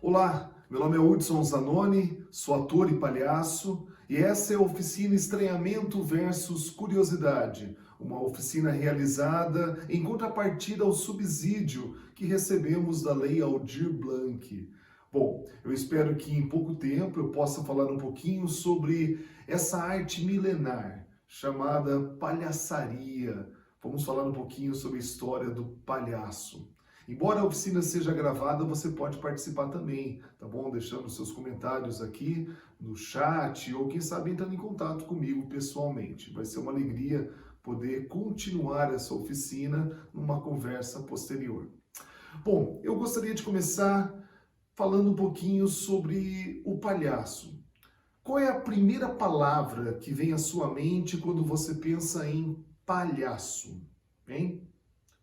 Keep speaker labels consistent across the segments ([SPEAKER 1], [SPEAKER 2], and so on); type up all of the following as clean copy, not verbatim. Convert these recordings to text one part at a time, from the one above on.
[SPEAKER 1] Olá, meu nome é Hudson Zanoni, sou ator e palhaço e essa é a oficina Estranhamento versus Curiosidade, uma oficina realizada em contrapartida ao subsídio que recebemos da Lei Aldir Blanc. Bom, eu espero que em pouco tempo eu possa falar um pouquinho sobre essa arte milenar chamada palhaçaria. Vamos falar um pouquinho sobre a história do palhaço. Embora a oficina seja gravada, você pode participar também, tá bom? Deixando seus comentários aqui no chat ou quem sabe entrando em contato comigo pessoalmente. Vai ser uma alegria poder continuar essa oficina numa conversa posterior. Bom, eu gostaria de começar falando um pouquinho sobre o palhaço. Qual é a primeira palavra que vem à sua mente quando você pensa em palhaço? Hein?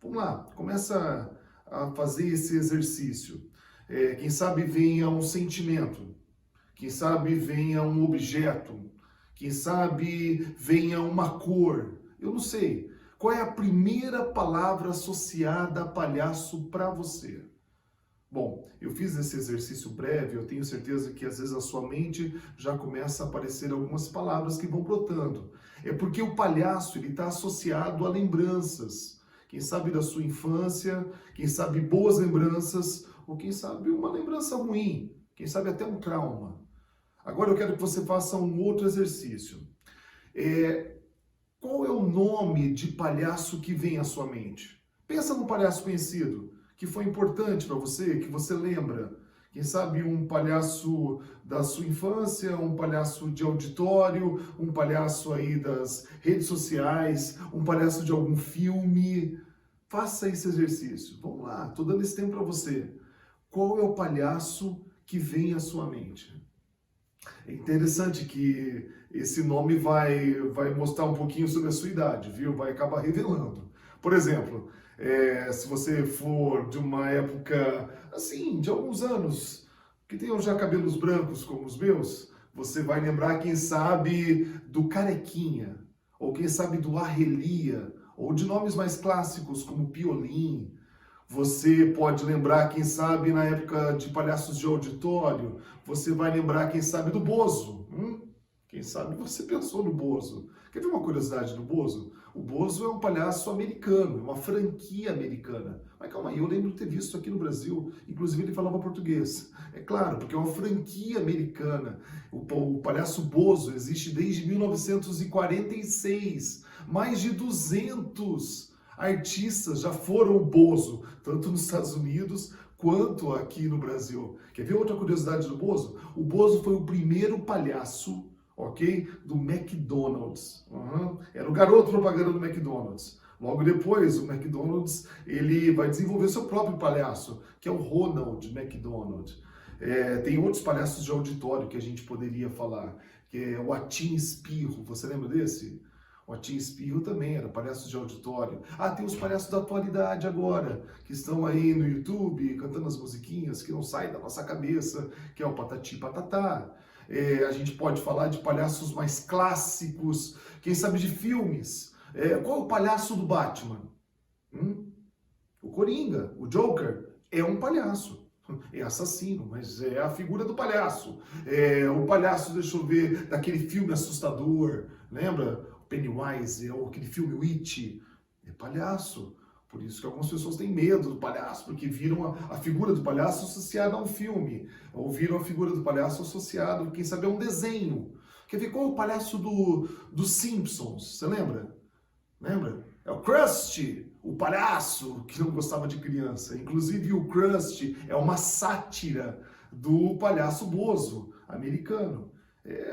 [SPEAKER 1] Vamos lá, começa a fazer esse exercício. Quem sabe venha um sentimento, quem sabe venha um objeto, quem sabe venha uma cor, eu não sei. Qual é a primeira palavra associada a palhaço para você? Bom, eu fiz esse exercício breve, eu tenho certeza que às vezes a sua mente já começa a aparecer algumas palavras que vão brotando. É porque o palhaço ele está associado a lembranças. Quem sabe da sua infância, quem sabe boas lembranças, ou quem sabe uma lembrança ruim, quem sabe até um trauma. Agora eu quero que você faça um outro exercício. Qual é o nome de palhaço que vem à sua mente? Pensa num palhaço conhecido, que foi importante para você, que você lembra. Quem sabe um palhaço da sua infância, um palhaço de auditório, um palhaço aí das redes sociais, um palhaço de algum filme. Faça esse exercício. Vamos lá, estou dando esse tempo para você. Qual é o palhaço que vem à sua mente? É interessante que esse nome vai mostrar um pouquinho sobre a sua idade, viu? Vai acabar revelando. Por exemplo, se você for de uma época, assim, de alguns anos, que tenham já cabelos brancos como os meus, você vai lembrar, quem sabe, do Carequinha, ou quem sabe do Arrelia, ou de nomes mais clássicos como Piolim. Você pode lembrar, quem sabe, na época de palhaços de auditório, você vai lembrar, quem sabe, do Bozo. Quem sabe você pensou no Bozo. Quer ver uma curiosidade do Bozo? O Bozo é um palhaço americano, é uma franquia americana. Mas calma aí, eu lembro de ter visto aqui no Brasil, inclusive ele falava português. É claro, porque é uma franquia americana. O palhaço Bozo existe desde 1946. Mais de 200 artistas já foram o Bozo, tanto nos Estados Unidos quanto aqui no Brasil. Quer ver outra curiosidade do Bozo? O Bozo foi o primeiro palhaço, ok, do McDonald's. Era o garoto propaganda do McDonald's. Logo depois, o McDonald's ele vai desenvolver seu próprio palhaço, que é o Ronald McDonald. Tem outros palhaços de auditório que a gente poderia falar, que é o Atim Espirro. Você lembra desse? O Atim Espirro também era palhaço de auditório. Tem os palhaços da atualidade agora, que estão aí no YouTube cantando as musiquinhas que não saem da nossa cabeça, que é o Patati Patatá. A gente pode falar de palhaços mais clássicos, quem sabe de filmes. Qual é o palhaço do Batman? O Coringa, o Joker, é um palhaço. É assassino, mas é a figura do palhaço. O palhaço, deixa eu ver, daquele filme assustador, lembra? Pennywise, ou aquele filme It, é palhaço. Por isso que algumas pessoas têm medo do palhaço, porque viram a figura do palhaço associada a um filme, ou viram a figura do palhaço associada, quem sabe, a um desenho. Quer ver qual é o palhaço dos Simpsons? Você lembra? Lembra? É o Krusty, o palhaço que não gostava de criança. Inclusive o Krusty é uma sátira do palhaço Bozo, americano.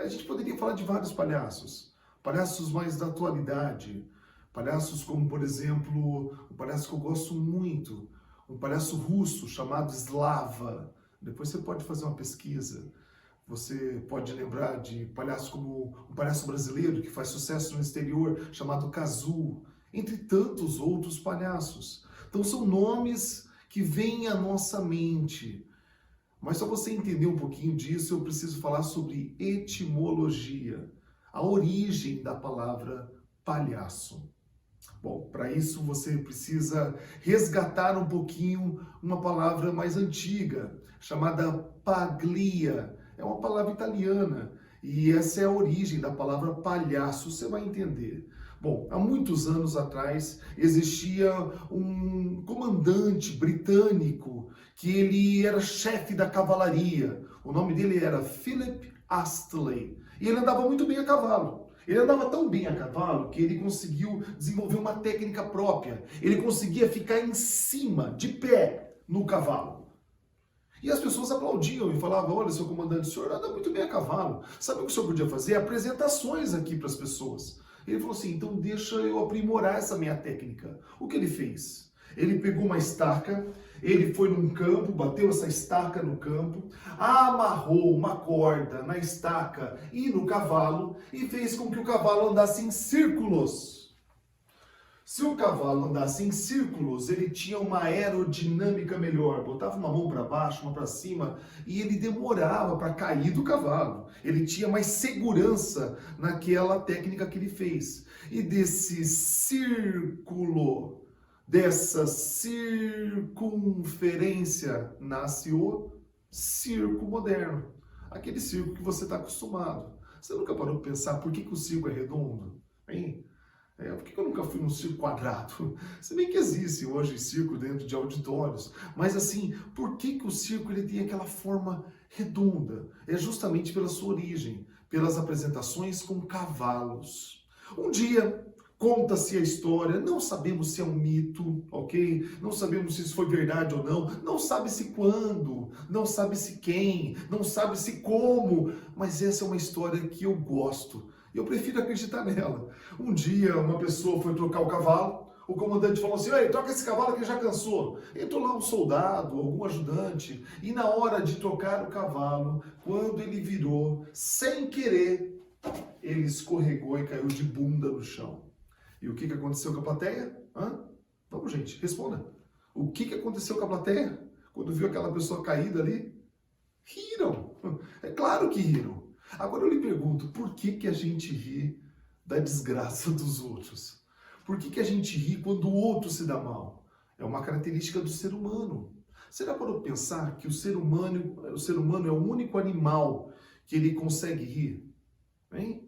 [SPEAKER 1] A gente poderia falar de vários palhaços. Palhaços mais da atualidade, palhaços como, por exemplo, um palhaço que eu gosto muito, um palhaço russo chamado Slava. Depois você pode fazer uma pesquisa. Você pode lembrar de palhaços como um palhaço brasileiro que faz sucesso no exterior, chamado Kazu, entre tantos outros palhaços. Então são nomes que vêm à nossa mente. Mas só você entender um pouquinho disso, eu preciso falar sobre etimologia. A origem da palavra palhaço. Bom, para isso você precisa resgatar um pouquinho uma palavra mais antiga. chamada paglia. É uma palavra italiana e essa é a origem da palavra palhaço, você vai entender. Bom, há muitos anos atrás existia um comandante britânico que ele era chefe da cavalaria. O nome dele era Philip Astley e ele andava muito bem a cavalo. Ele andava tão bem a cavalo que ele conseguiu desenvolver uma técnica própria. Ele conseguia ficar em cima, de pé, no cavalo. E as pessoas aplaudiam e falavam, olha, seu comandante, o senhor anda muito bem a cavalo. Sabe o que o senhor podia fazer? Apresentações aqui para as pessoas. Ele falou assim, então deixa eu aprimorar essa minha técnica. O que ele fez? Ele pegou uma estaca, ele foi num campo, bateu essa estaca no campo, amarrou uma corda na estaca e no cavalo e fez com que o cavalo andasse em círculos. Se o cavalo andasse em círculos, ele tinha uma aerodinâmica melhor. Botava uma mão para baixo, uma para cima, e ele demorava para cair do cavalo. Ele tinha mais segurança naquela técnica que ele fez. E desse círculo, dessa circunferência, nasce o circo moderno. Aquele circo que você está acostumado. Você nunca parou para pensar por que o circo é redondo? Hein? Por que eu nunca fui num circo quadrado? Se bem que existe hoje circo dentro de auditórios, mas assim, por que o circo ele tem aquela forma redonda? É justamente pela sua origem, pelas apresentações com cavalos. Um dia, conta-se a história, não sabemos se é um mito, ok? Não sabemos se isso foi verdade ou não sabe-se quando, não sabe-se quem, não sabe-se como, mas essa é uma história que eu gosto. Eu prefiro acreditar nela. Um dia, uma pessoa foi trocar o cavalo, o comandante falou assim, ei, troca esse cavalo que já cansou. Entrou lá um soldado, algum ajudante, e na hora de trocar o cavalo, quando ele virou, sem querer, ele escorregou e caiu de bunda no chão. E o que aconteceu com a plateia? Vamos, gente, responda. O que aconteceu com a plateia quando viu aquela pessoa caída ali? Riram. É claro que riram. Agora eu lhe pergunto, por que a gente ri da desgraça dos outros? Por que a gente ri quando o outro se dá mal? É uma característica do ser humano. Você já parou para pensar que o ser humano é o único animal que ele consegue rir? Hein?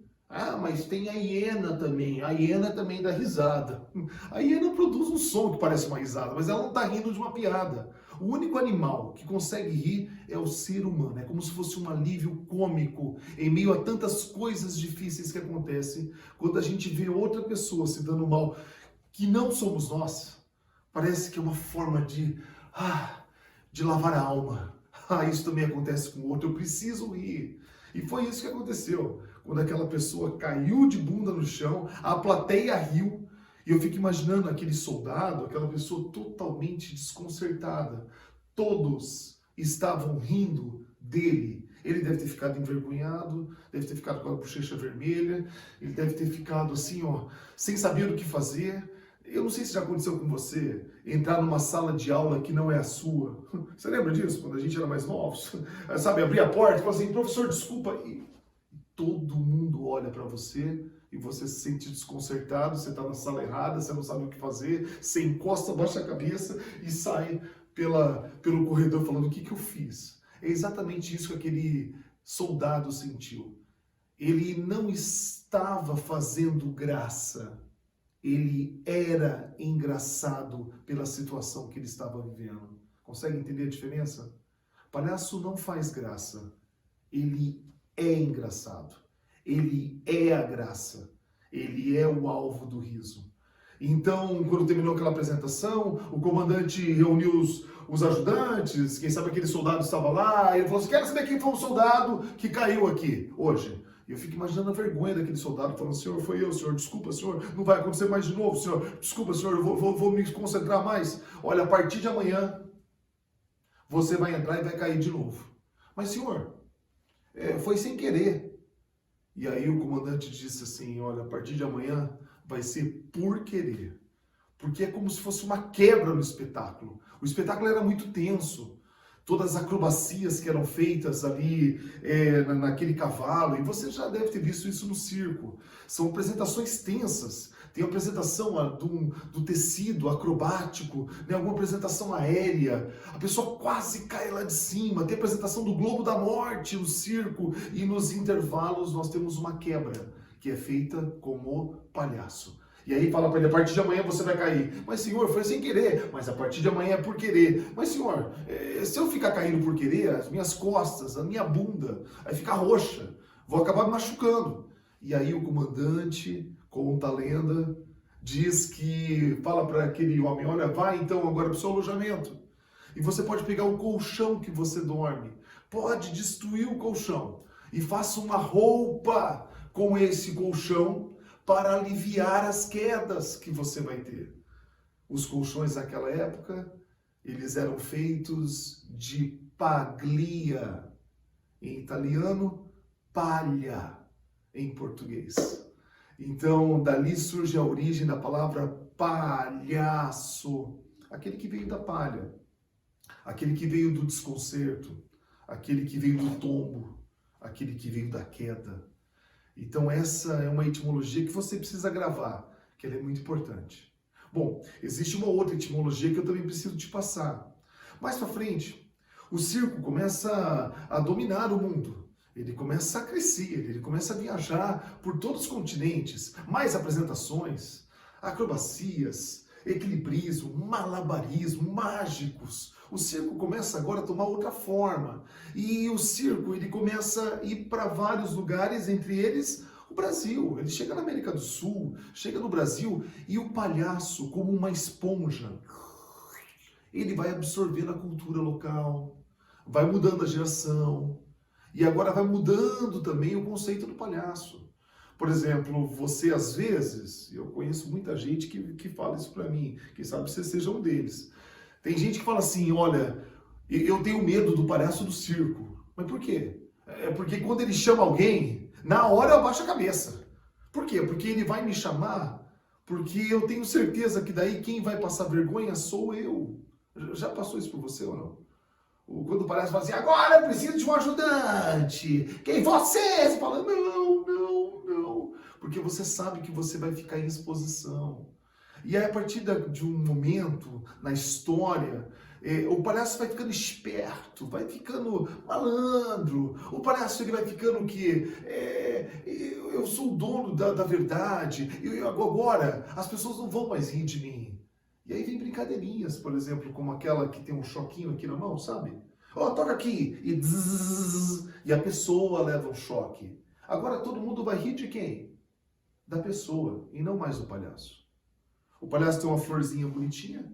[SPEAKER 1] Mas tem a hiena também. A hiena também dá risada. A hiena produz um som que parece uma risada, mas ela não está rindo de uma piada. O único animal que consegue rir é o ser humano. É como se fosse um alívio cômico em meio a tantas coisas difíceis que acontecem. Quando a gente vê outra pessoa se dando mal, que não somos nós, parece que é uma forma de lavar a alma. Isso também acontece com o outro. Eu preciso rir. E foi isso que aconteceu. Quando aquela pessoa caiu de bunda no chão, a plateia riu. E eu fico imaginando aquele soldado, aquela pessoa totalmente desconcertada. Todos estavam rindo dele. Ele deve ter ficado envergonhado, deve ter ficado com a bochecha vermelha, ele deve ter ficado assim, sem saber o que fazer. Eu não sei se já aconteceu com você, entrar numa sala de aula que não é a sua. Você lembra disso, quando a gente era mais novos? Sabe, abrir a porta e falar assim, professor, desculpa. E todo mundo olha para você e você se sente desconcertado, você está na sala errada, você não sabe o que fazer, você encosta, baixa a cabeça e sai pelo corredor falando, o que eu fiz? É exatamente isso que aquele soldado sentiu. Ele não estava fazendo graça. Ele era engraçado pela situação que ele estava vivendo. Consegue entender a diferença? Palhaço não faz graça. Ele é engraçado. Ele é a graça. Ele é o alvo do riso. Então, quando terminou aquela apresentação, o comandante reuniu os ajudantes, quem sabe aquele soldado estava lá, e ele falou assim, quero saber quem foi o soldado que caiu aqui hoje. E eu fico imaginando a vergonha daquele soldado, falando, senhor, foi eu, senhor, desculpa, senhor, não vai acontecer mais de novo, senhor, desculpa, senhor, eu vou me concentrar mais. Olha, a partir de amanhã, você vai entrar e vai cair de novo. Mas, senhor, foi sem querer. E aí o comandante disse assim, olha, a partir de amanhã vai ser por querer. Porque é como se fosse uma quebra no espetáculo. O espetáculo era muito tenso. todas as acrobacias que eram feitas ali naquele cavalo, e você já deve ter visto isso no circo. São apresentações tensas. Tem a apresentação do tecido acrobático, tem alguma apresentação aérea, a pessoa quase cai lá de cima, tem a apresentação do Globo da Morte no circo, e nos intervalos nós temos uma quebra, que é feita como palhaço. E aí fala para ele, a partir de amanhã você vai cair. Mas senhor, foi sem querer. Mas a partir de amanhã é por querer. Mas senhor, se eu ficar caindo por querer, as minhas costas, a minha bunda, vai ficar roxa. Vou acabar me machucando. E aí o comandante, conta a lenda, diz que, fala para aquele homem, olha, vai então agora para o seu alojamento. E você pode pegar o colchão que você dorme. Pode destruir o colchão. E faça uma roupa com esse colchão, para aliviar as quedas que você vai ter. Os colchões naquela época, eles eram feitos de paglia, em italiano, palha, em português. Então, dali surge a origem da palavra palhaço, aquele que veio da palha, aquele que veio do desconcerto, aquele que veio do tombo, aquele que veio da queda. Então essa é uma etimologia que você precisa gravar, que ela é muito importante. Bom, existe uma outra etimologia que eu também preciso te passar. Mais para frente, o circo começa a dominar o mundo. Ele começa a crescer, ele começa a viajar por todos os continentes, mais apresentações, acrobacias, equilibrismo, malabarismo, mágicos. O circo começa agora a tomar outra forma. E o circo, ele começa a ir para vários lugares, entre eles o Brasil. Ele chega na América do Sul, chega no Brasil, e o palhaço, como uma esponja, ele vai absorvendo a cultura local, vai mudando a geração, e agora vai mudando também o conceito do palhaço. Por exemplo, você às vezes, eu conheço muita gente que fala isso para mim, quem sabe você seja um deles. Tem gente que fala assim, olha, eu tenho medo do palhaço do circo. Mas por quê? É porque quando ele chama alguém, na hora eu abaixo a cabeça. Por quê? Porque ele vai me chamar, porque eu tenho certeza que daí quem vai passar vergonha sou eu. Já passou isso por você ou não? Quando o palhaço fala assim, agora eu preciso de um ajudante. Quem você? Você fala, não, não, não. Porque você sabe que você vai ficar em exposição. E aí, a partir de um momento na história, o palhaço vai ficando esperto, vai ficando malandro. O palhaço ele vai ficando que eu sou o dono da verdade. Agora as pessoas não vão mais rir de mim. E aí vem brincadeirinhas, por exemplo, como aquela que tem um choquinho aqui na mão, sabe? Ó, toca aqui, e zzz, e a pessoa leva um choque. Agora todo mundo vai rir de quem? Da pessoa, e não mais do palhaço. O palhaço tem uma florzinha bonitinha,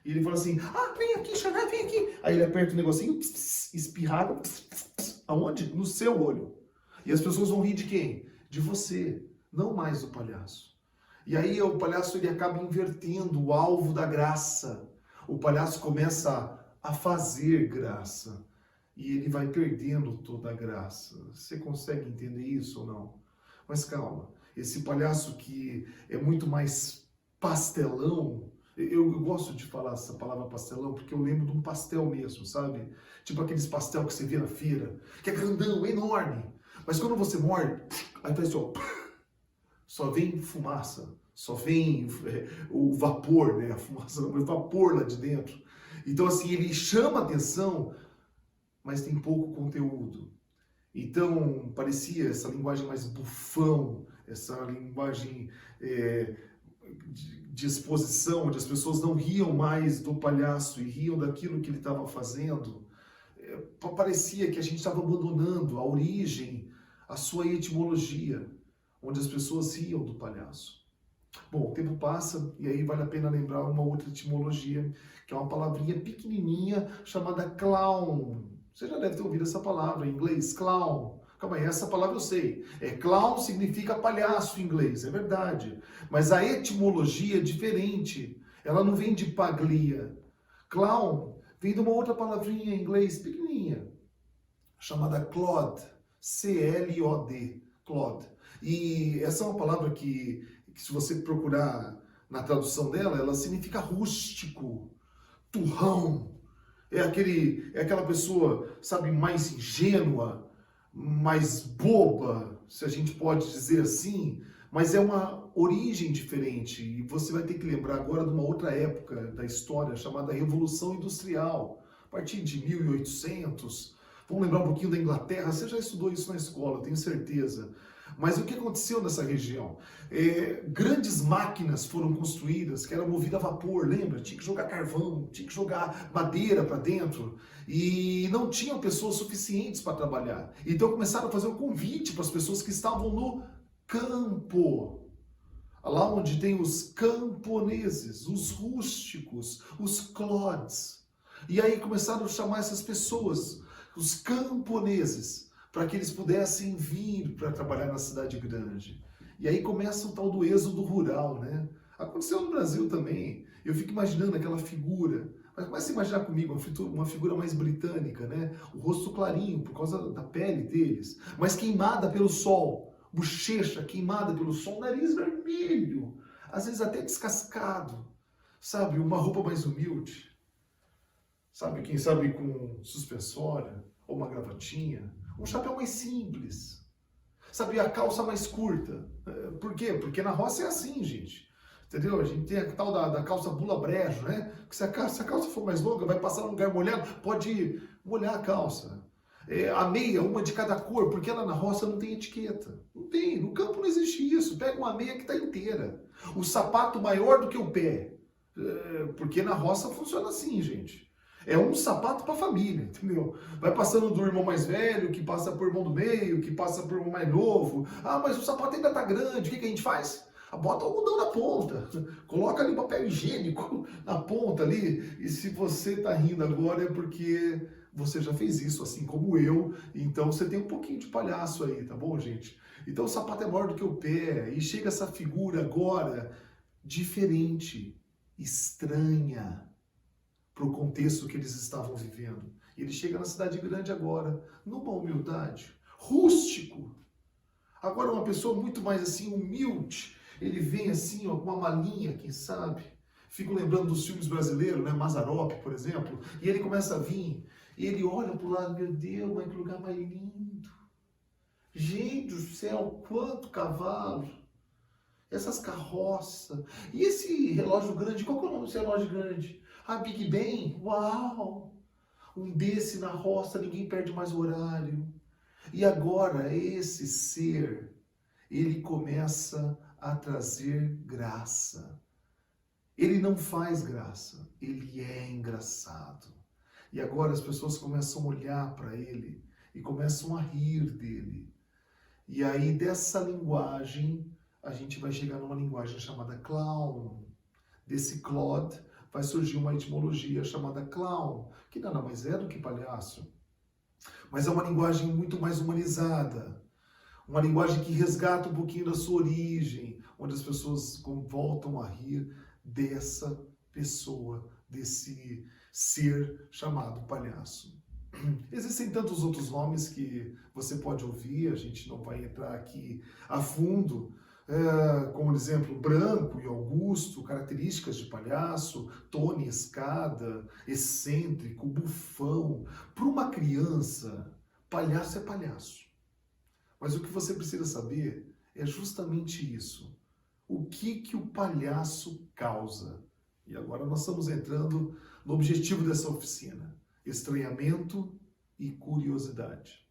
[SPEAKER 1] e ele fala assim, vem aqui, Xaná, vem aqui. Aí ele aperta o negocinho, espirrado, aonde? No seu olho. E as pessoas vão rir de quem? De você, não mais do palhaço. E aí o palhaço ele acaba invertendo o alvo da graça. O palhaço começa a fazer graça. E ele vai perdendo toda a graça. Você consegue entender isso ou não? Mas calma, esse palhaço que é muito mais pastelão, eu gosto de falar essa palavra pastelão porque eu lembro de um pastel mesmo, sabe? Tipo aqueles pastel que você vê na feira, que é grandão, é enorme. Mas quando você morde, aí faz assim, só vem fumaça, só vem o vapor, né? A fumaça, o vapor lá de dentro. Então, assim, ele chama atenção, mas tem pouco conteúdo. Então, parecia essa linguagem mais bufão, essa linguagem de exposição, onde as pessoas não riam mais do palhaço e riam daquilo que ele estava fazendo. Parecia que a gente estava abandonando a origem, a sua etimologia, onde as pessoas riam do palhaço. Bom, o tempo passa e aí vale a pena lembrar uma outra etimologia, que é uma palavrinha pequenininha chamada clown. Você já deve ter ouvido essa palavra em inglês, clown. Calma aí, essa palavra eu sei. Clown significa palhaço em inglês, é verdade. Mas a etimologia é diferente. Ela não vem de paglia. Clown vem de uma outra palavrinha em inglês pequenininha, chamada clod. C-L-O-D. Clod. E essa é uma palavra que se você procurar na tradução dela, ela significa rústico, turrão. É aquela pessoa, sabe, mais ingênua, mais boba, se a gente pode dizer assim, mas é uma origem diferente. E você vai ter que lembrar agora de uma outra época da história chamada Revolução Industrial, a partir de 1800. Vamos lembrar um pouquinho da Inglaterra, você já estudou isso na escola, eu tenho certeza. Mas o que aconteceu nessa região? Grandes máquinas foram construídas que eram movidas a vapor, lembra? Tinha que jogar carvão, tinha que jogar madeira para dentro e não tinham pessoas suficientes para trabalhar. Então começaram a fazer um convite para as pessoas que estavam no campo, lá onde tem os camponeses, os rústicos, os clods. E aí começaram a chamar essas pessoas, os camponeses, para que eles pudessem vir para trabalhar na cidade grande. E aí começa o tal do êxodo rural, né? Aconteceu no Brasil também. Eu fico imaginando aquela figura, mas começa a imaginar comigo uma figura mais britânica, né? O rosto clarinho por causa da pele deles, mas queimada pelo sol, bochecha queimada pelo sol, nariz vermelho, às vezes até descascado, sabe? Uma roupa mais humilde, sabe? Quem sabe com suspensória ou uma gravatinha. Um chapéu mais simples, sabe, a calça mais curta. Por quê? Porque na roça é assim, gente. Entendeu? A gente tem a tal da calça bula brejo, né? Porque se a calça for mais longa, vai passar num lugar molhado, pode molhar a calça. A meia, uma de cada cor, porque ela na roça não tem etiqueta. Não tem, no campo não existe isso. Pega uma meia que está inteira. O sapato maior do que o pé. Porque na roça funciona assim, gente. É um sapato para a família, entendeu? Vai passando do irmão mais velho, que passa por irmão do meio, que passa por irmão mais novo. Ah, mas o sapato ainda tá grande, o que a gente faz? Bota o algodão na ponta, coloca ali papel higiênico na ponta ali. E se você tá rindo agora é porque você já fez isso, assim como eu. Então você tem um pouquinho de palhaço aí, tá bom, gente? Então o sapato é maior do que o pé. E chega essa figura agora diferente, estranha, para o contexto que eles estavam vivendo. Ele chega na cidade grande agora, numa humildade, rústico. Agora uma pessoa muito mais assim, humilde. Ele vem assim, ó, com uma malinha, quem sabe. Fico lembrando dos filmes brasileiros, né? Mazzaropi, por exemplo. E ele começa a vir, e ele olha para o lado, meu Deus, mas que lugar mais lindo. Gente do céu, quanto cavalo. Essas carroças. E esse relógio grande, qual que é o nome desse relógio grande? Ah, Big Ben? Uau! Um desse na roça, ninguém perde mais horário. E agora esse ser, ele começa a trazer graça. Ele não faz graça, ele é engraçado. E agora as pessoas começam a olhar para ele e começam a rir dele. E aí dessa linguagem, a gente vai chegar numa linguagem chamada clown. Desse Claude vai surgir uma etimologia chamada clown, que nada mais é do que palhaço. Mas é uma linguagem muito mais humanizada, uma linguagem que resgata um pouquinho da sua origem, onde as pessoas voltam a rir dessa pessoa, desse ser chamado palhaço. Existem tantos outros nomes que você pode ouvir, a gente não vai entrar aqui a fundo, como exemplo, Branco e Augusto, características de palhaço, Tony Escada, excêntrico, bufão. Para uma criança, palhaço é palhaço. Mas o que você precisa saber é justamente isso. O que o palhaço causa? E agora nós estamos entrando no objetivo dessa oficina: estranhamento e curiosidade.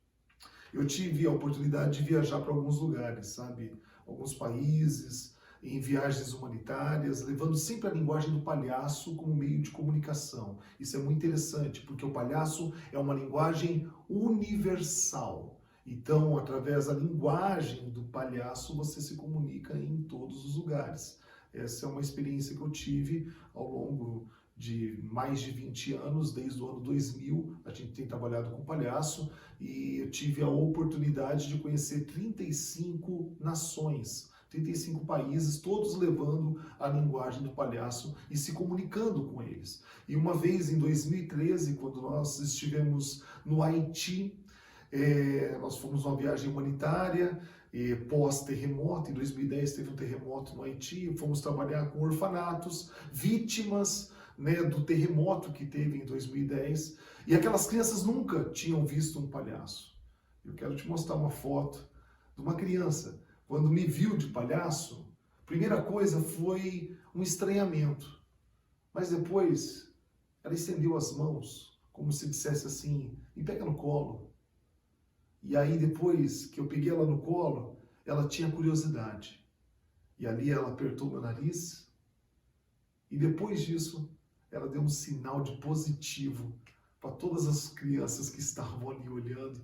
[SPEAKER 1] Eu tive a oportunidade de viajar para alguns lugares, sabe? Alguns países, em viagens humanitárias, levando sempre a linguagem do palhaço como meio de comunicação. Isso é muito interessante, porque o palhaço é uma linguagem universal. Então, através da linguagem do palhaço, você se comunica em todos os lugares. Essa é uma experiência que eu tive ao longo de mais de 20 anos, desde o ano 2000, a gente tem trabalhado com palhaço, e eu tive a oportunidade de conhecer 35 nações, 35 países, todos levando a linguagem do palhaço e se comunicando com eles. E uma vez, em 2013, quando nós estivemos no Haiti, nós fomos numa viagem humanitária, pós-terremoto. Em 2010 teve um terremoto no Haiti, fomos trabalhar com orfanatos, vítimas né, do terremoto que teve em 2010, e aquelas crianças nunca tinham visto um palhaço. Eu quero te mostrar uma foto de uma criança. Quando me viu de palhaço, a primeira coisa foi um estranhamento. Mas depois, ela estendeu as mãos, como se dissesse assim, me pega no colo. E aí depois que eu peguei ela no colo, ela tinha curiosidade. E ali ela apertou meu nariz. E depois disso, ela deu um sinal de positivo para todas as crianças que estavam ali olhando.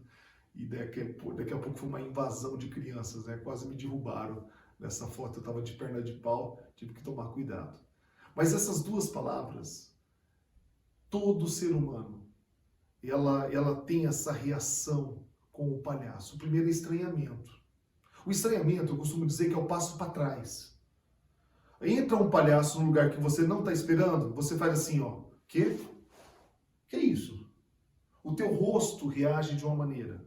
[SPEAKER 1] E daqui a pouco foi uma invasão de crianças, né? Quase me derrubaram. Nessa foto eu estava de perna de pau, tive que tomar cuidado. Mas essas duas palavras, todo ser humano, ela tem essa reação com o palhaço. O primeiro é estranhamento. O estranhamento, eu costumo dizer que é o passo para trás. Entra um palhaço num lugar que você não está esperando, você faz assim, ó. Quê? Que é isso? O teu rosto reage de uma maneira.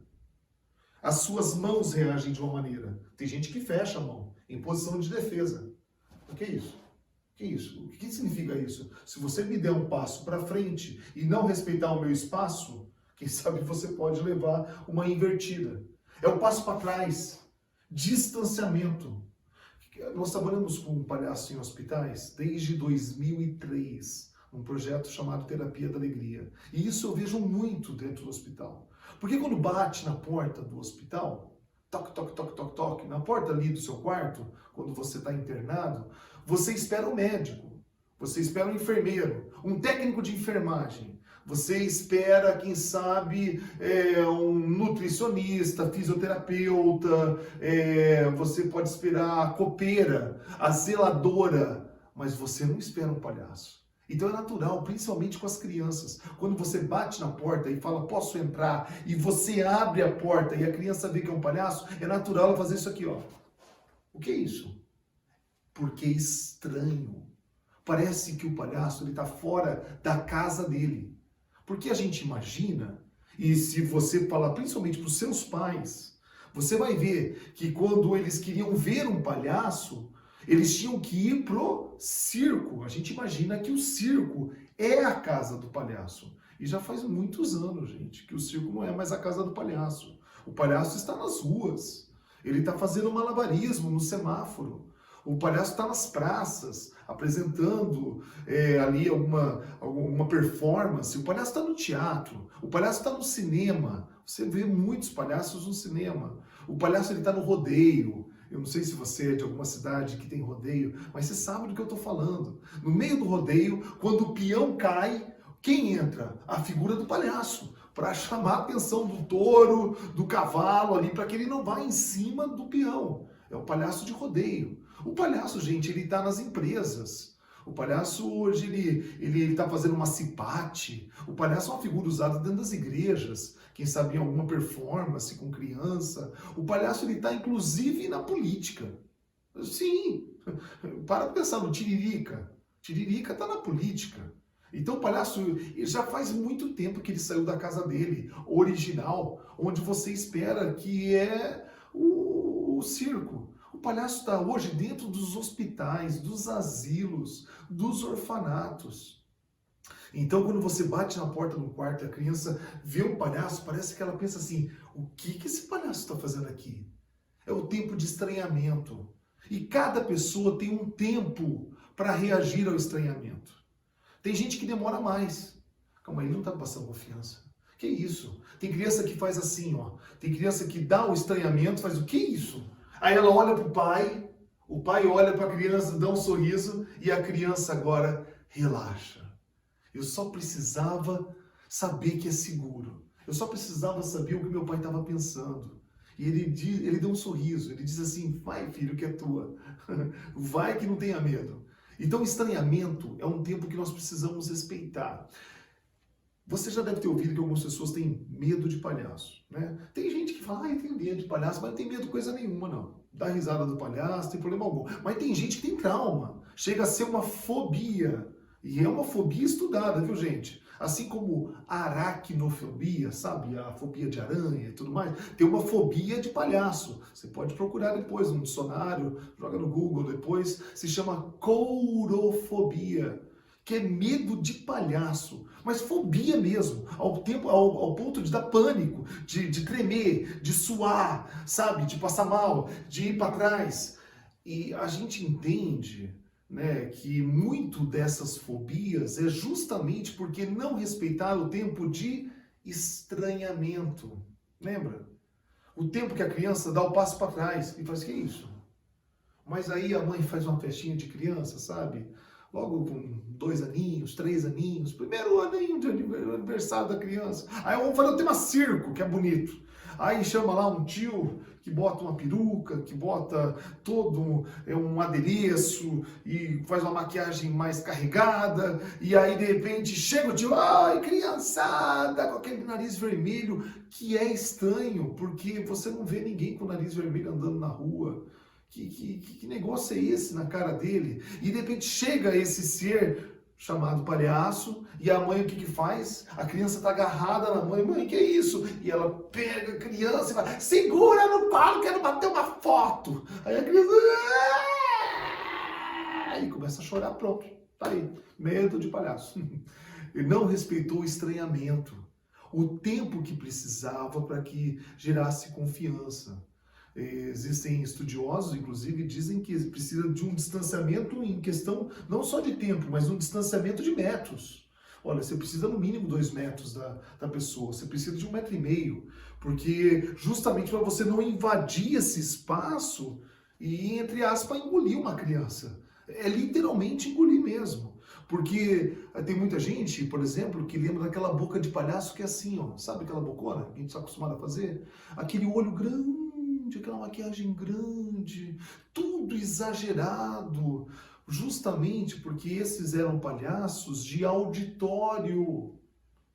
[SPEAKER 1] As suas mãos reagem de uma maneira. Tem gente que fecha a mão, em posição de defesa. O que é isso? O que é isso? O que significa isso? Se você me der um passo para frente e não respeitar o meu espaço, quem sabe você pode levar uma invertida. É o passo para trás. Distanciamento. Nós trabalhamos com palhaço em hospitais desde 2003, um projeto chamado Terapia da Alegria. E isso eu vejo muito dentro do hospital. Porque quando bate na porta do hospital, toque, toque, toque, toque, toque, na porta ali do seu quarto, quando você está internado, você espera o médico, você espera o enfermeiro, um técnico de enfermagem, você espera, quem sabe, um nutricionista, fisioterapeuta, você pode esperar a copeira, a zeladora, mas você não espera um palhaço. Então é natural, principalmente com as crianças. Quando você bate na porta e fala, posso entrar? E você abre a porta e a criança vê que é um palhaço, é natural ela fazer isso aqui, ó. O que é isso? Porque é estranho. Parece que o palhaço está fora da casa dele. Porque a gente imagina, e se você falar principalmente para os seus pais, você vai ver que quando eles queriam ver um palhaço, eles tinham que ir pro circo. A gente imagina que o circo é a casa do palhaço. E já faz muitos anos, gente, que o circo não é mais a casa do palhaço. O palhaço está nas ruas. Ele está fazendo malabarismo no semáforo. O palhaço está nas praças, apresentando ali alguma performance. O palhaço está no teatro. O palhaço está no cinema. Você vê muitos palhaços no cinema. O palhaço está no rodeio. Eu não sei se você é de alguma cidade que tem rodeio, mas você sabe do que eu estou falando. No meio do rodeio, quando o peão cai, quem entra? A figura do palhaço, para chamar a atenção do touro, do cavalo ali, para que ele não vá em cima do peão. É o palhaço de rodeio. O palhaço, gente, ele está nas empresas. O palhaço hoje, ele está fazendo uma cipate. O palhaço é uma figura usada dentro das igrejas. Quem sabe em alguma performance com criança. O palhaço, ele está inclusive na política. Sim, para pensar no Tiririca. Tiririca está na política. Então o palhaço já faz muito tempo que ele saiu da casa dele, original, onde você espera que é o circo. O palhaço está hoje dentro dos hospitais, dos asilos, dos orfanatos. Então, quando você bate na porta do quarto e a criança vê o palhaço, parece que ela pensa assim, o que esse palhaço está fazendo aqui? É o tempo de estranhamento. E cada pessoa tem um tempo para reagir ao estranhamento. Tem gente que demora mais. Calma aí, não está passando confiança. Que isso? Tem criança que faz assim, ó. Tem criança que dá o estranhamento, faz o que é isso? Aí ela olha para o pai olha para a criança, dá um sorriso e a criança agora relaxa. Eu só precisava saber que é seguro. Eu só precisava saber o que meu pai estava pensando. E ele deu um sorriso, ele diz assim, vai filho que é tua, vai que não tenha medo. Então estranhamento é um tempo que nós precisamos respeitar. Você já deve ter ouvido que algumas pessoas têm medo de palhaço, né? Tem gente que fala, tem medo de palhaço, mas não tem medo de coisa nenhuma, não. Dá risada do palhaço, não tem problema algum. Mas tem gente que tem trauma, chega a ser uma fobia. E é uma fobia estudada, viu, gente? Assim como a aracnofobia, sabe? A fobia de aranha e tudo mais, tem uma fobia de palhaço. Você pode procurar depois no dicionário, joga no Google depois, se chama courofobia, que é medo de palhaço, mas fobia mesmo, ao ponto de dar pânico, de tremer, de suar, sabe, de passar mal, de ir para trás. E a gente entende, né, que muito dessas fobias é justamente porque não respeitaram o tempo de estranhamento. Lembra? O tempo que a criança dá o passo para trás e faz, que é isso? Mas aí a mãe faz uma festinha de criança, sabe? Logo com 2 aninhos, 3 aninhos, primeiro aninho de aniversário da criança. Aí vamos fazer o tema circo, que é bonito. Aí chama lá um tio que bota uma peruca, que bota todo um adereço e faz uma maquiagem mais carregada. E aí de repente chega o tio, ai criançada, com aquele nariz vermelho, que é estranho, porque você não vê ninguém com o nariz vermelho andando na rua. Que negócio é esse na cara dele? E de repente chega esse ser chamado palhaço, e a mãe o que faz? A criança está agarrada na mãe, mãe, que é isso? E ela pega a criança e fala, segura no colo, quero bater uma foto. Aí a criança... Aí começa a chorar, pronto, tá aí, medo de palhaço. Ele não respeitou o estranhamento, o tempo que precisava para que gerasse confiança. Existem estudiosos, inclusive, dizem que precisa de um distanciamento em questão não só de tempo, mas um distanciamento de metros. Olha, você precisa no mínimo 2 metros da pessoa, você precisa de 1,5 metro, porque justamente para você não invadir esse espaço e, entre aspas, engolir uma criança. É literalmente engolir mesmo. Porque tem muita gente, por exemplo, que lembra daquela boca de palhaço que é assim, ó, sabe aquela bocona que a gente está acostumado a fazer? Aquele olho grande, aquela maquiagem grande, tudo exagerado, justamente porque esses eram palhaços de auditório,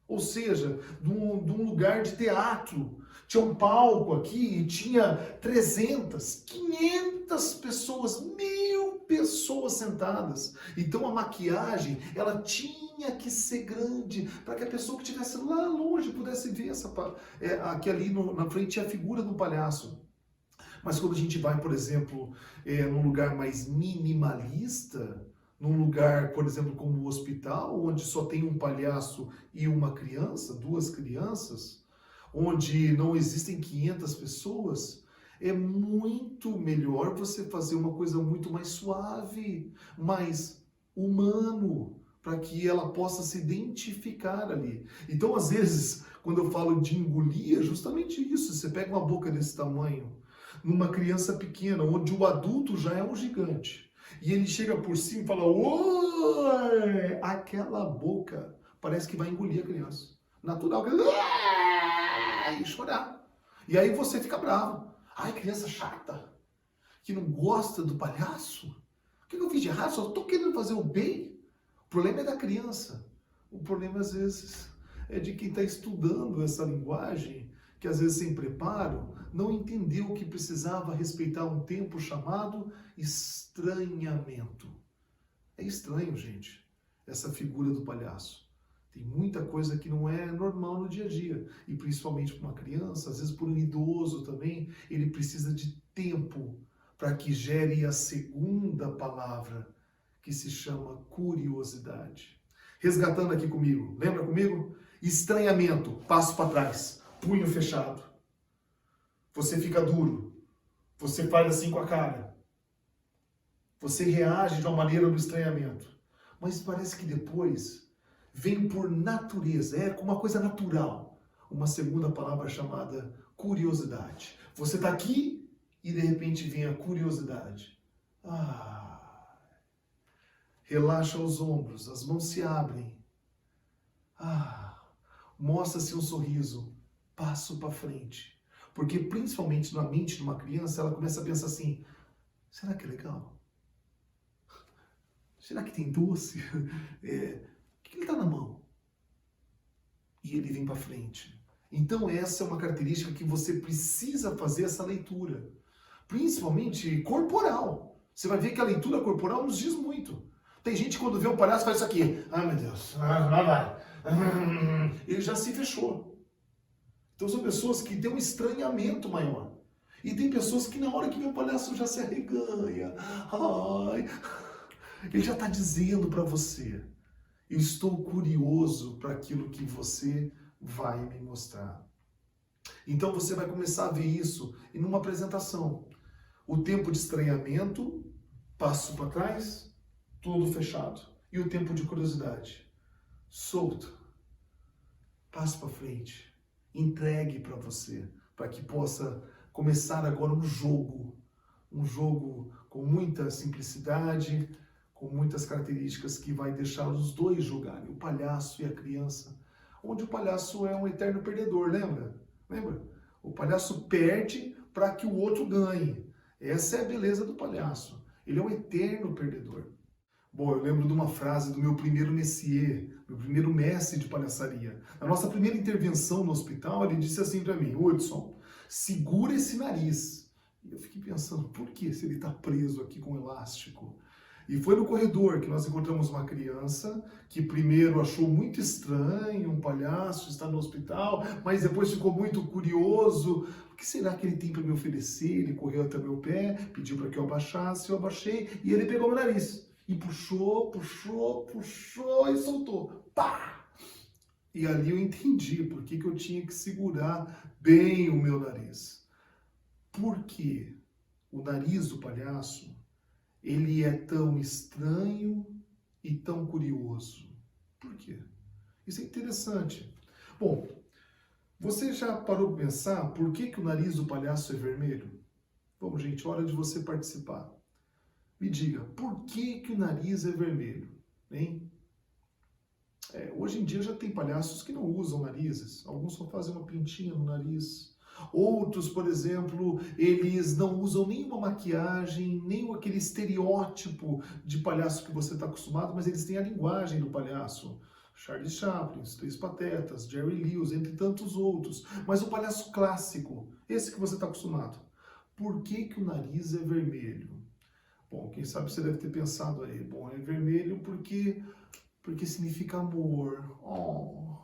[SPEAKER 1] ou seja, de um lugar de teatro. Tinha um palco aqui e tinha 300, 500 pessoas, 1000 pessoas sentadas. Então a maquiagem, ela tinha que ser grande, para que a pessoa que estivesse lá longe pudesse ver aqui ali na frente tinha a figura do palhaço. Mas quando a gente vai, por exemplo, num lugar mais minimalista, num lugar, por exemplo, como o hospital, onde só tem um palhaço e uma criança, 2 crianças, onde não existem 500 pessoas, é muito melhor você fazer uma coisa muito mais suave, mais humano, para que ela possa se identificar ali. Então, às vezes, quando eu falo de engolir, é justamente isso. Você pega uma boca desse tamanho, numa criança pequena, onde o adulto já é um gigante. E ele chega por cima e fala, oi! Aquela boca parece que vai engolir a criança. Natural, e chorar. E aí você fica bravo. Ai, criança chata, que não gosta do palhaço. O que eu fiz de errado? Só estou querendo fazer o bem. O problema é da criança. O problema, às vezes, é de quem está estudando essa linguagem, que às vezes sem preparo, não entendeu que precisava respeitar um tempo chamado estranhamento. É estranho, gente, essa figura do palhaço. Tem muita coisa que não é normal no dia a dia. E principalmente para uma criança, às vezes por um idoso também, ele precisa de tempo para que gere a segunda palavra, que se chama curiosidade. Resgatando aqui comigo, lembra comigo? Estranhamento, passo para trás, punho fechado. Você fica duro, você faz assim com a cara. Você reage de uma maneira no estranhamento. Mas parece que depois vem por natureza, é como uma coisa natural. Uma segunda palavra chamada curiosidade. Você está aqui e de repente vem a curiosidade. Relaxa os ombros, as mãos se abrem. Mostra-se um sorriso, passo para frente. Porque principalmente na mente de uma criança, ela começa a pensar assim, será que é legal? Será que tem doce? O que ele está na mão? E ele vem para frente. Então essa é uma característica que você precisa fazer essa leitura. Principalmente corporal. Você vai ver que a leitura corporal nos diz muito. Tem gente que quando vê um palhaço faz isso aqui. Ai meu Deus, vai. Ele já se fechou. Então são pessoas que têm um estranhamento maior. E tem pessoas que na hora que vê o palhaço já se arreganha. Ele já está dizendo para você Eu estou curioso para aquilo que você vai me mostrar. Então você vai começar a ver isso em uma apresentação. O tempo de estranhamento, passo para trás, tudo fechado. E o tempo de curiosidade, solto, passo para frente, entregue para você, para que possa começar agora um jogo com muita simplicidade, com muitas características que vai deixar os dois jogarem, o palhaço e a criança, onde o palhaço é um eterno perdedor, lembra? Lembra? O palhaço perde para que o outro ganhe. Essa é a beleza do palhaço. Ele é um eterno perdedor. Bom, eu lembro de uma frase do meu primeiro messier, meu primeiro mestre de palhaçaria. Na nossa primeira intervenção no hospital, ele disse assim para mim: Hudson, segura esse nariz. E eu fiquei pensando, por que se ele está preso aqui com elástico? E foi no corredor que nós encontramos uma criança que primeiro achou muito estranho um palhaço estar no hospital, mas depois ficou muito curioso. O que será que ele tem para me oferecer? Ele correu até meu pé, pediu para que eu abaixasse, eu abaixei e ele pegou meu nariz. E puxou, puxou, puxou e soltou. Pá! E ali eu entendi por que eu tinha que segurar bem o meu nariz. Por quê? O nariz do palhaço, ele é tão estranho e tão curioso. Por quê? Isso é interessante. Bom, você já parou para pensar por que o nariz do palhaço é vermelho? Vamos, gente, hora de você participar. Me diga, por que o nariz é vermelho? Hein? Hoje em dia já tem palhaços que não usam narizes. Alguns só fazem uma pintinha no nariz. Outros, por exemplo, eles não usam nenhuma maquiagem, nem aquele estereótipo de palhaço que você está acostumado, mas eles têm a linguagem do palhaço. Charlie Chaplin, Os Três Patetas, Jerry Lewis, entre tantos outros. Mas o palhaço clássico, esse que você está acostumado. Por que o nariz é vermelho? Bom, quem sabe você deve ter pensado aí. Bom, é vermelho porque significa amor. Oh.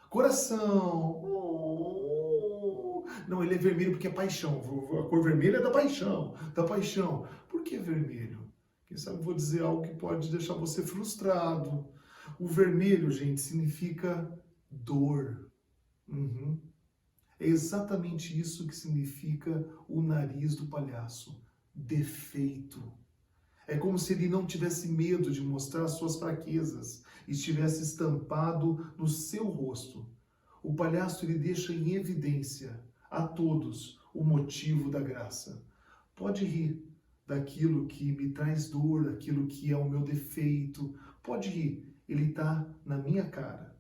[SPEAKER 1] Coração. Oh. Não, ele é vermelho porque é paixão. A cor vermelha é da paixão. Da paixão. Por que vermelho? Quem sabe eu vou dizer algo que pode deixar você frustrado. O vermelho, gente, significa dor. Uhum. É exatamente isso que significa o nariz do palhaço. Defeito. É como se ele não tivesse medo de mostrar suas fraquezas, estivesse estampado no seu rosto. O palhaço ele deixa em evidência a todos o motivo da graça. Pode rir daquilo que me traz dor, daquilo que é o meu defeito. Pode rir, ele está na minha cara.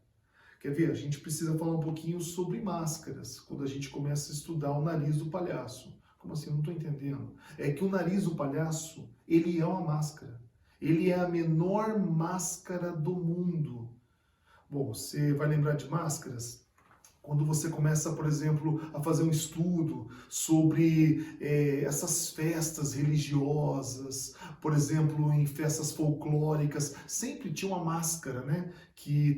[SPEAKER 1] Quer ver? A gente precisa falar um pouquinho sobre máscaras, quando a gente começa a estudar o nariz do palhaço. Como assim? Eu não estou entendendo. É que o nariz do palhaço, ele é uma máscara. Ele é a menor máscara do mundo. Bom, você vai lembrar de máscaras? Quando você começa, por exemplo, a fazer um estudo sobre essas festas religiosas, por exemplo, em festas folclóricas, sempre tinha uma máscara, né? Que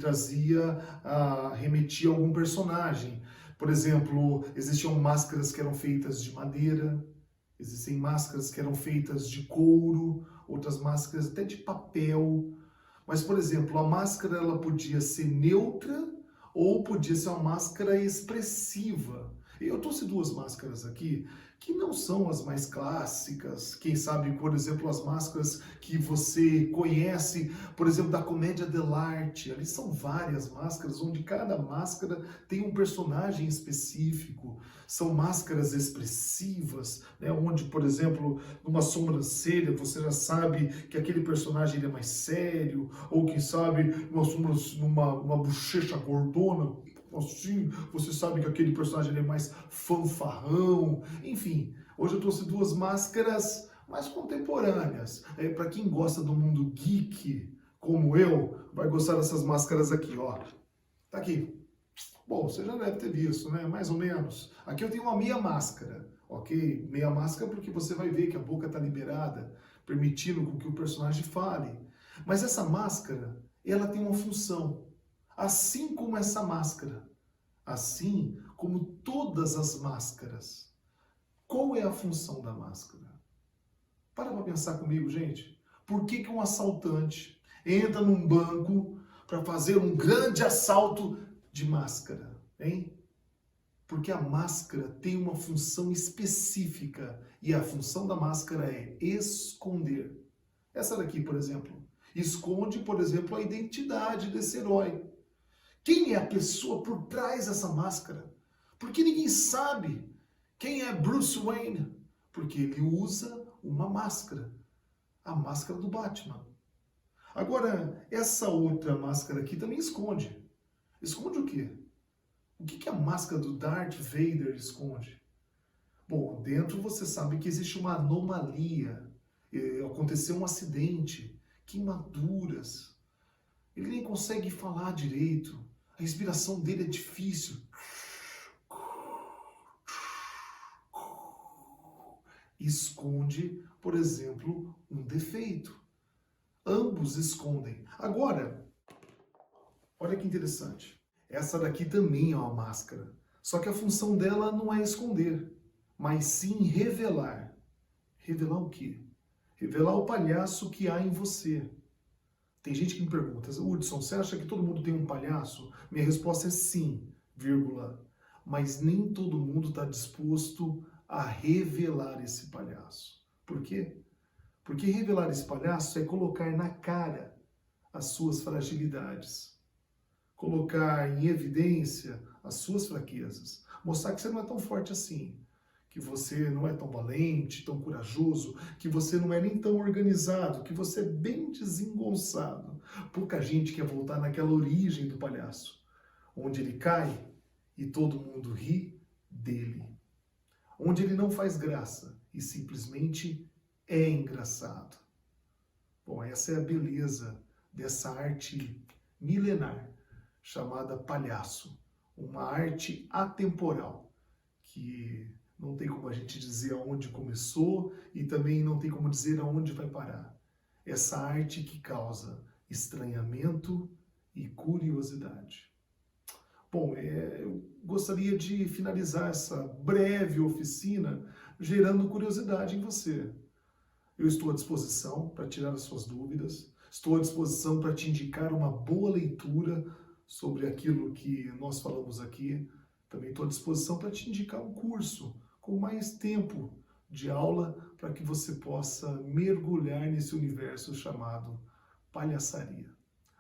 [SPEAKER 1] remetia a algum personagem. Por exemplo, existiam máscaras que eram feitas de madeira, existem máscaras que eram feitas de couro, outras máscaras até de papel. Mas, por exemplo, a máscara ela podia ser neutra ou podia ser uma máscara expressiva. Eu trouxe duas máscaras aqui que não são as mais clássicas. Quem sabe, por exemplo, as máscaras que você conhece, por exemplo, da comédia dell'arte. Ali são várias máscaras, onde cada máscara tem um personagem específico. São máscaras expressivas, né? Onde, por exemplo, numa sobrancelha você já sabe que aquele personagem ele é mais sério, ou quem sabe numa bochecha gordona, assim, você sabe que aquele personagem ele é mais fanfarrão. Enfim, hoje eu trouxe duas máscaras mais contemporâneas. Para quem gosta do mundo geek, como eu, vai gostar dessas máscaras aqui, ó. Tá aqui. Bom, você já deve ter visto, né? Mais ou menos. Aqui eu tenho uma meia máscara, ok? Meia máscara porque você vai ver que a boca está liberada, permitindo com que o personagem fale. Mas essa máscara, ela tem uma função. Assim como essa máscara, assim como todas as máscaras. Qual é a função da máscara? Para pensar comigo, gente. Por que um assaltante entra num banco para fazer um grande assalto de máscara, hein? Porque a máscara tem uma função específica e a função da máscara é esconder. Essa daqui, por exemplo, esconde, por exemplo, a identidade desse herói. Quem é a pessoa por trás dessa máscara? Porque ninguém sabe quem é Bruce Wayne, porque ele usa uma máscara, a máscara do Batman. Agora, essa outra máscara aqui também esconde. Esconde o quê? O que a máscara do Darth Vader esconde? Bom, dentro você sabe que existe uma anomalia. Aconteceu um acidente, queimaduras. Ele nem consegue falar direito. A respiração dele é difícil. Esconde, por exemplo, um defeito. Ambos escondem. Agora, olha que interessante. Essa daqui também é uma máscara. Só que a função dela não é esconder, mas sim revelar. Revelar o quê? Revelar o palhaço que há em você. Tem gente que me pergunta, Hudson, você acha que todo mundo tem um palhaço? Minha resposta é sim, vírgula. Mas nem todo mundo está disposto a revelar esse palhaço. Por quê? Porque revelar esse palhaço é colocar na cara as suas fragilidades. Colocar em evidência as suas fraquezas. Mostrar que você não é tão forte assim. Que você não é tão valente, tão corajoso, que você não é nem tão organizado, que você é bem desengonçado. Pouca gente quer voltar naquela origem do palhaço, onde ele cai e todo mundo ri dele. Onde ele não faz graça e simplesmente é engraçado. Bom, essa é a beleza dessa arte milenar chamada palhaço. Uma arte atemporal que não tem como a gente dizer aonde começou e também não tem como dizer aonde vai parar. Essa arte que causa estranhamento e curiosidade. Bom, eu gostaria de finalizar essa breve oficina gerando curiosidade em você. Eu estou à disposição para tirar as suas dúvidas, estou à disposição para te indicar uma boa leitura sobre aquilo que nós falamos aqui. Também estou à disposição para te indicar um curso com mais tempo de aula para que você possa mergulhar nesse universo chamado palhaçaria.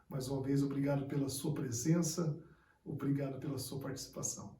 [SPEAKER 1] Mais uma vez, obrigado pela sua presença, obrigado pela sua participação.